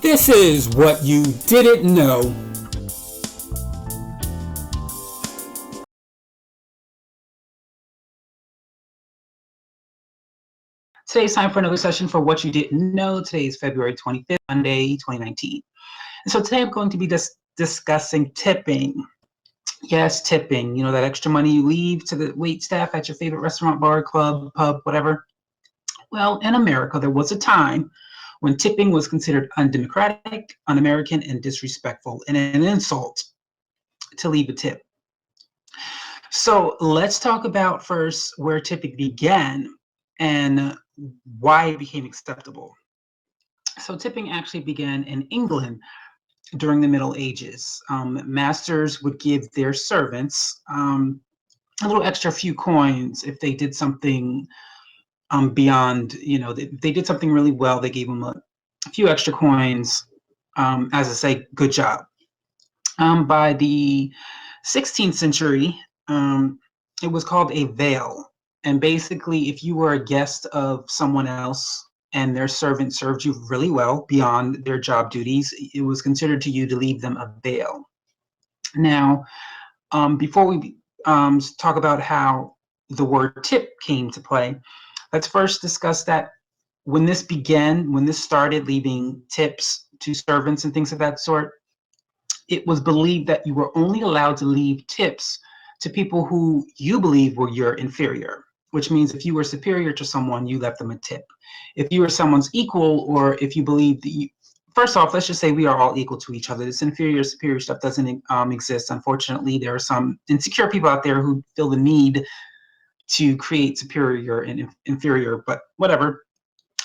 This is what you didn't know. Today's time for another session for what you didn't know. Today is February 25th, Monday, 2019. And so today I'm going to be discussing tipping. Yes, tipping, that extra money you leave to the wait staff at your favorite restaurant, bar, club, pub, whatever. Well, in America, there was a time when tipping was considered undemocratic, un-American, and disrespectful, and an insult to leave a tip. So let's talk about first where tipping began and why it became acceptable. So tipping actually began in England during the Middle Ages. Masters would give their servants a little extra few coins if they did something beyond, they did something really well. They gave them a few extra coins as to say, good job. By the 16th century, it was called a vail. And basically, if you were a guest of someone else and their servant served you really well beyond their job duties, it was considered to you to leave them a vail. Now, before we talk about how the word tip came to play, let's first discuss that when this started leaving tips to servants and things of that sort, it was believed that you were only allowed to leave tips to people who you believe were your inferior, which means if you were superior to someone, you left them a tip. If you were someone's equal, or if you believe that first off, let's just say we are all equal to each other. This superior stuff doesn't exist. Unfortunately, there are some insecure people out there who feel the need to create superior and inferior, but whatever.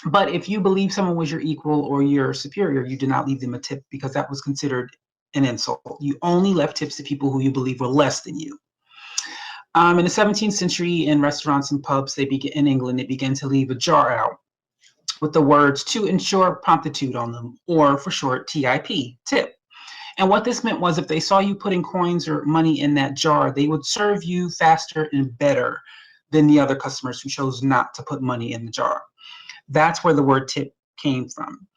But if you believe someone was your equal or your superior, you did not leave them a tip because that was considered an insult. You only left tips to people who you believe were less than you. In the 17th century, in restaurants and pubs, in England, they began to leave a jar out with the words "to insure promptitude" on them, or for short, T.I.P, tip. And what this meant was if they saw you putting coins or money in that jar, they would serve you faster and better than the other customers who chose not to put money in the jar. That's where the word tip came from.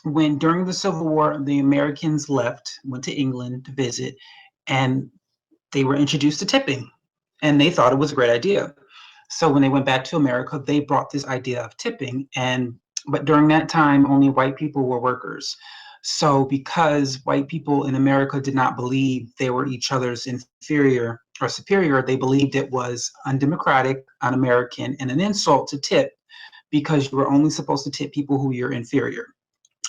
When during the Civil War, the Americans went to England to visit, and they were introduced to tipping, and they thought it was a great idea. So when they went back to America, they brought this idea of tipping, but during that time, only white people were workers. So because white people in America did not believe they were each other's inferior or superior, they believed it was undemocratic, un-American, and an insult to tip because you were only supposed to tip people who you're inferior.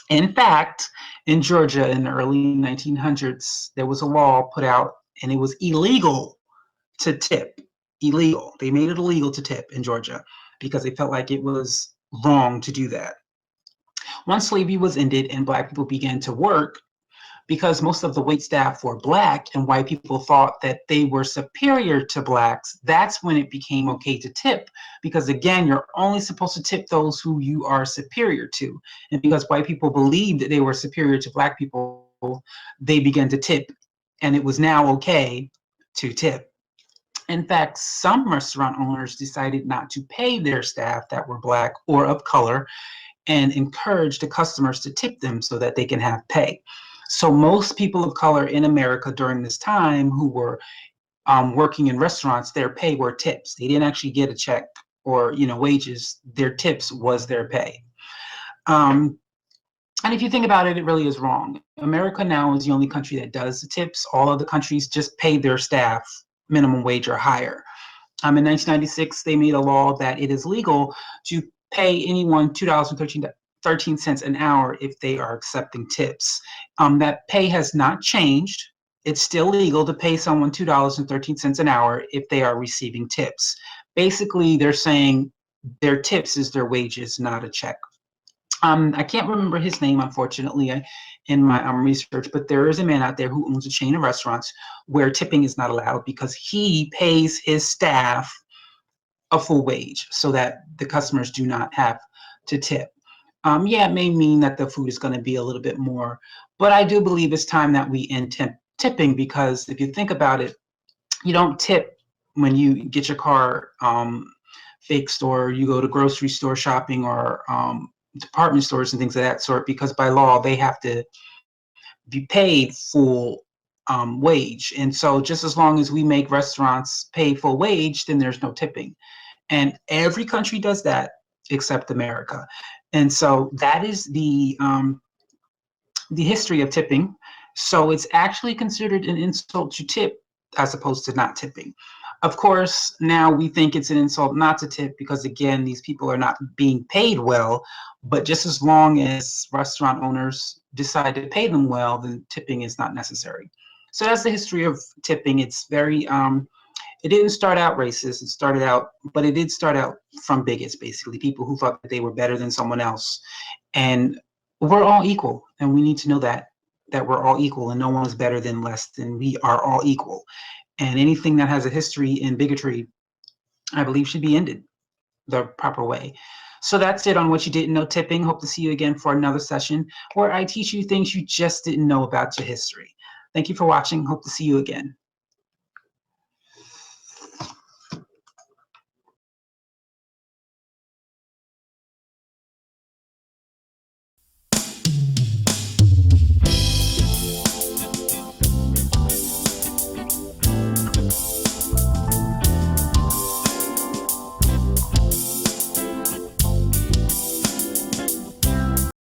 In fact, in Georgia in the early 1900s, there was a law put out, and it was illegal to tip. Illegal. They made it illegal to tip in Georgia because they felt like it was wrong to do that. Once slavery was ended and Black people began to work, because most of the wait staff were Black and white people thought that they were superior to Blacks, that's when it became okay to tip. Because again, you're only supposed to tip those who you are superior to. And because white people believed that they were superior to Black people, they began to tip. And it was now okay to tip. In fact, some restaurant owners decided not to pay their staff that were Black or of color and encourage the customers to tip them so that they can have pay. So most people of color in America during this time who were working in restaurants, their pay were tips. They didn't actually get a check or wages. Their tips was their pay. And if you think about it, it really is wrong. America now is the only country that does the tips. All other countries just pay their staff minimum wage or higher. In 1996, they made a law that it is legal to pay anyone $2.13 an hour if they are accepting tips. That pay has not changed. It's still legal to pay someone $2.13 an hour if they are receiving tips. Basically, they're saying their tips is their wages, not a check. I can't remember his name, unfortunately, in my research, but there is a man out there who owns a chain of restaurants where tipping is not allowed because he pays his staff a full wage so that the customers do not have to tip. Yeah, it may mean that the food is going to be a little bit more, but I do believe it's time that we end tipping, because if you think about it, you don't tip when you get your car fixed, or you go to grocery store shopping, or department stores and things of that sort, because by law they have to be paid full wage. And so just as long as we make restaurants pay full wage, then there's no tipping. And every country does that except America. And so that is the history of tipping. So it's actually considered an insult to tip as opposed to not tipping. Of course, now we think it's an insult not to tip because, again, these people are not being paid well. But just as long as restaurant owners decide to pay them well, then tipping is not necessary. So that's the history of tipping. It's very, it didn't start out racist. It started out, but it did start out from bigots, basically, people who thought that they were better than someone else. And we're all equal, and we need to know that we're all equal, and no one is better than less than. We are all equal. And anything that has a history in bigotry, I believe, should be ended the proper way. So that's it on what you didn't know tipping. Hope to see you again for another session where I teach you things you just didn't know about your history. Thank you for watching. Hope to see you again.